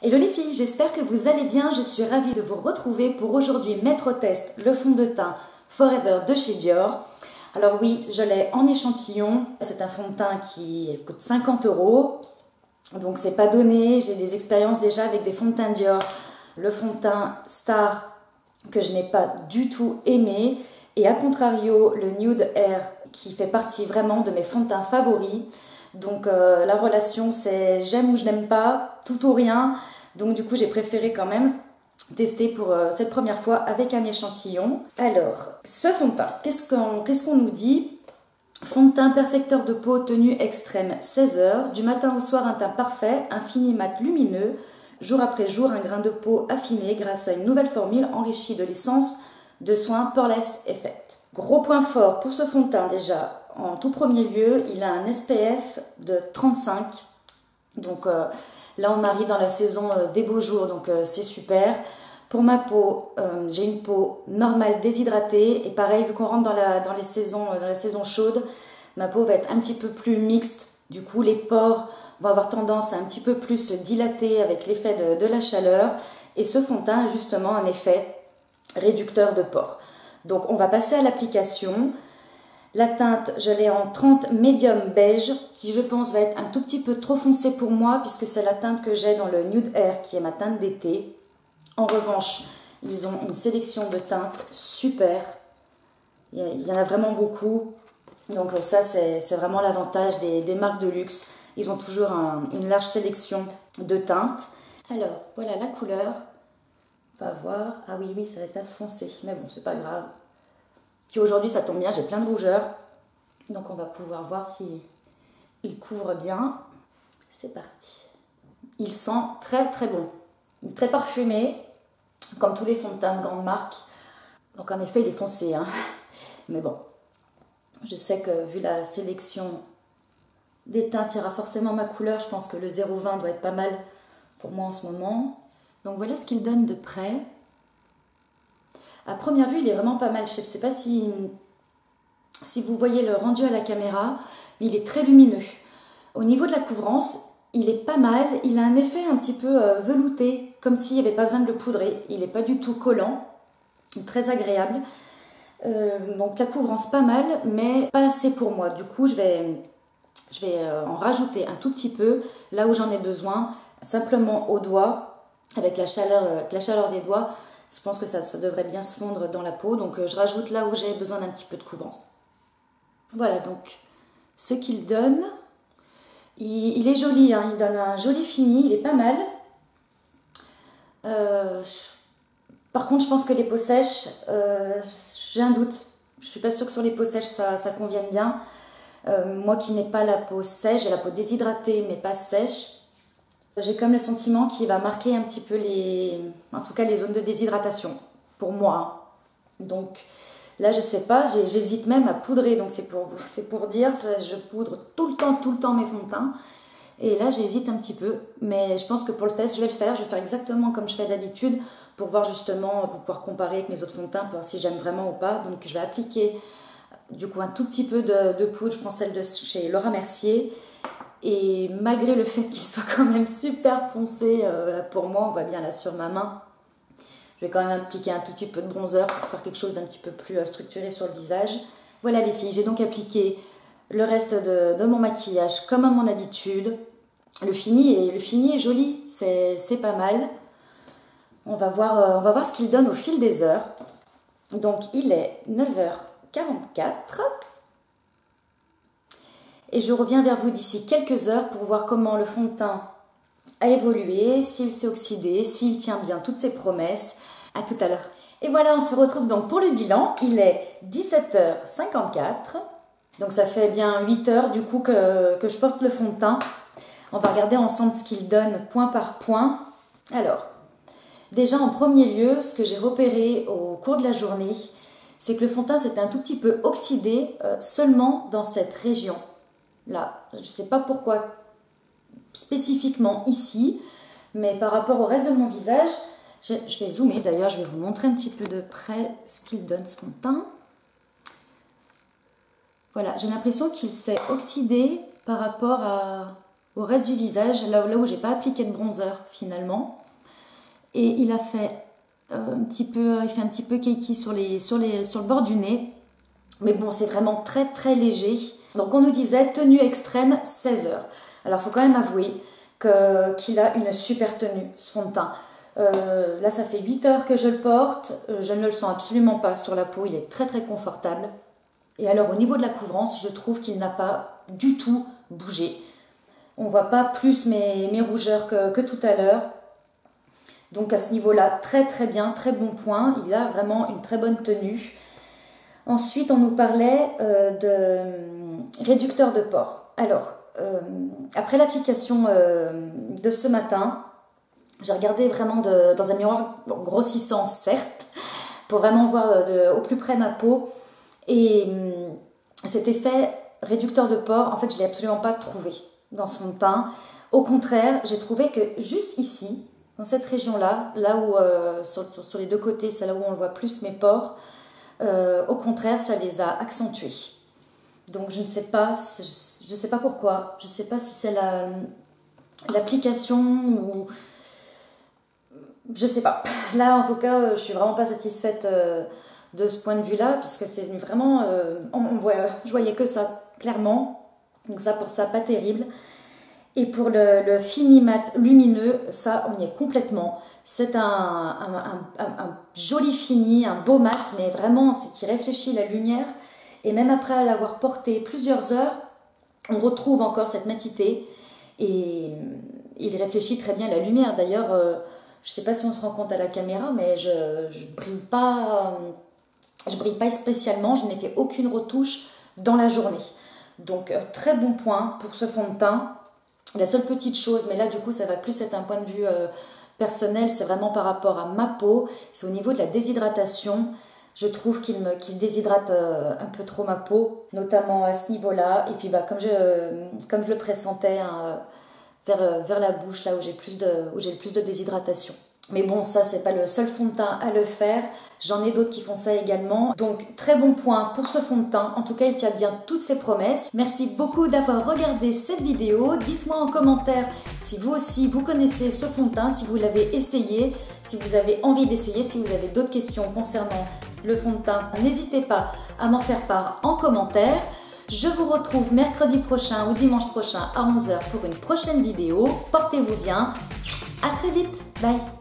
Hello les filles, j'espère que vous allez bien. Je suis ravie de vous retrouver pour aujourd'hui mettre au test le fond de teint Forever de chez Dior. Alors oui, je l'ai en échantillon. C'est un fond de teint qui coûte 50 €. Donc c'est pas donné. J'ai des expériences déjà avec des fonds de teint Dior. Le fond de teint Star que je n'ai pas du tout aimé. Et à contrario, le Nude Air qui fait partie vraiment de mes fonds de teint favoris. Donc la relation c'est j'aime ou je n'aime pas, tout ou rien. Donc du coup j'ai préféré quand même tester pour cette première fois avec un échantillon. Alors, ce fond de teint, qu'est-ce qu'on nous dit? Fond de teint perfecteur de peau, tenue extrême 16 heures. Du matin au soir, un teint parfait, un fini mat lumineux. Jour après jour, un grain de peau affiné grâce à une nouvelle formule enrichie de l'essence de soins Poreless Effect. Gros point fort pour ce fond de teint déjà. En tout premier lieu, il a un SPF de 35. Donc là, on arrive dans la saison des beaux jours, donc c'est super. Pour ma peau, j'ai une peau normale déshydratée. Et pareil, vu qu'on rentre dans la saison chaude, ma peau va être un petit peu plus mixte. Du coup, les pores vont avoir tendance à un petit peu plus se dilater avec l'effet de la chaleur. Et ce fond de teint a justement un effet réducteur de pores. Donc, on va passer à l'application. La teinte, je l'ai en 30 médium beige, qui je pense va être un tout petit peu trop foncé pour moi, puisque c'est la teinte que j'ai dans le Nude Air, qui est ma teinte d'été. En revanche, ils ont une sélection de teintes super. Il y en a vraiment beaucoup. Donc ça, c'est vraiment l'avantage des marques de luxe. Ils ont toujours une large sélection de teintes. Alors, voilà la couleur. On va voir. Ah oui, ça va être foncé. Mais bon, c'est pas grave. Puis aujourd'hui, ça tombe bien, j'ai plein de rougeur. Donc on va pouvoir voir si il couvre bien. C'est parti. Il sent très très bon. Très parfumé, comme tous les fonds de teint de grande marque. Donc en effet, il est foncé. Hein. Mais bon, je sais que vu la sélection des teintes, il y aura forcément ma couleur. Je pense que le 0,20 doit être pas mal pour moi en ce moment. Donc voilà ce qu'il donne de près. À première vue, il est vraiment pas mal. Je ne sais pas si vous voyez le rendu à la caméra, mais il est très lumineux. Au niveau de la couvrance, il est pas mal. Il a un effet un petit peu velouté, comme s'il n'y avait pas besoin de le poudrer. Il n'est pas du tout collant, très agréable. Donc la couvrance pas mal, mais pas assez pour moi. Du coup, je vais en rajouter un tout petit peu, là où j'en ai besoin, simplement au doigt, avec la chaleur des doigts. Je pense que ça devrait bien se fondre dans la peau, donc je rajoute là où j'ai besoin d'un petit peu de couvrance. Voilà donc ce qu'il donne. Il est joli, hein, il donne un joli fini, il est pas mal. Par contre, je pense que les peaux sèches, j'ai un doute. Je suis pas sûre que sur les peaux sèches ça convienne bien. Moi qui n'ai pas la peau sèche, j'ai la peau déshydratée mais pas sèche. J'ai comme le sentiment qu'il va marquer un petit peu en tout cas les zones de déshydratation, pour moi. Donc là, je sais pas, j'hésite même à poudrer, donc c'est pour dire, je poudre tout le temps mes fonds de teint. Et là, j'hésite un petit peu, mais je pense que pour le test, je vais faire exactement comme je fais d'habitude, pour voir justement, pour pouvoir comparer avec mes autres fonds de teint, pour voir si j'aime vraiment ou pas. Donc je vais appliquer du coup un tout petit peu de poudre, je prends celle de chez Laura Mercier. Et malgré le fait qu'il soit quand même super foncé, pour moi, on voit bien là sur ma main, je vais quand même appliquer un tout petit peu de bronzer pour faire quelque chose d'un petit peu plus structuré sur le visage. Voilà les filles, j'ai donc appliqué le reste de mon maquillage comme à mon habitude. Le fini est joli, c'est pas mal. On va voir ce qu'il donne au fil des heures. Donc il est 9h44. Et je reviens vers vous d'ici quelques heures pour voir comment le fond de teint a évolué, s'il s'est oxydé, s'il tient bien toutes ses promesses. À tout à l'heure. Et voilà, on se retrouve donc pour le bilan. Il est 17h54. Donc ça fait bien 8 heures du coup que je porte le fond de teint. On va regarder ensemble ce qu'il donne point par point. Alors, déjà en premier lieu, ce que j'ai repéré au cours de la journée, c'est que le fond de teint s'était un tout petit peu oxydé seulement dans cette région. Là, je ne sais pas pourquoi spécifiquement ici, mais par rapport au reste de mon visage, je vais zoomer d'ailleurs, je vais vous montrer un petit peu de près ce qu'il donne ce fond de teint. Voilà, j'ai l'impression qu'il s'est oxydé par rapport à au reste du visage, là où j'ai pas appliqué de bronzer finalement. Et il a fait il fait un petit peu cakey sur le bord du nez. Mais bon, c'est vraiment très très léger. Donc on nous disait tenue extrême 16 heures. Alors il faut quand même avouer qu'il a une super tenue, ce fond de teint. Là ça fait 8 heures que je le porte. Je ne le sens absolument pas sur la peau. Il est très très confortable. Et alors au niveau de la couvrance, je trouve qu'il n'a pas du tout bougé. On ne voit pas plus mes rougeurs que tout à l'heure. Donc à ce niveau-là, très très bien, très bon point. Il a vraiment une très bonne tenue. Ensuite, on nous parlait de réducteur de pores. Alors, après l'application de ce matin, j'ai regardé vraiment dans un miroir grossissant, certes, pour vraiment voir au plus près ma peau. Et cet effet réducteur de pores, en fait, je ne l'ai absolument pas trouvé dans son teint. Au contraire, j'ai trouvé que juste ici, dans cette région-là, là où sur les deux côtés, c'est là où on le voit plus mes pores, au contraire, ça les a accentués. Donc je ne sais pas, je sais pas pourquoi. Je ne sais pas si c'est l'application ou je sais pas. Là, en tout cas, je suis vraiment pas satisfaite de ce point de vue-là, puisque c'est vraiment, je voyais que ça clairement. Donc ça pour ça, pas terrible. Et pour le fini mat lumineux, ça, on y est complètement. C'est un joli fini, un beau mat, mais vraiment, c'est qui réfléchit la lumière. Et même après l'avoir porté plusieurs heures, on retrouve encore cette matité. Et il réfléchit très bien la lumière. D'ailleurs, je ne sais pas si on se rend compte à la caméra, mais je brille pas spécialement. Je n'ai fait aucune retouche dans la journée. Donc, très bon point pour ce fond de teint. La seule petite chose, mais là du coup ça va plus être un point de vue personnel, c'est vraiment par rapport à ma peau, c'est au niveau de la déshydratation. Je trouve qu'il déshydrate un peu trop ma peau, notamment à ce niveau-là. Et puis comme je le pressentais hein, vers la bouche, là où j'ai le plus de déshydratation. Mais bon, ça, c'est pas le seul fond de teint à le faire. J'en ai d'autres qui font ça également. Donc, très bon point pour ce fond de teint. En tout cas, il tient bien toutes ses promesses. Merci beaucoup d'avoir regardé cette vidéo. Dites-moi en commentaire si vous aussi, vous connaissez ce fond de teint, si vous l'avez essayé, si vous avez envie d'essayer, si vous avez d'autres questions concernant le fond de teint. N'hésitez pas à m'en faire part en commentaire. Je vous retrouve mercredi prochain ou dimanche prochain à 11 h pour une prochaine vidéo. Portez-vous bien. À très vite. Bye.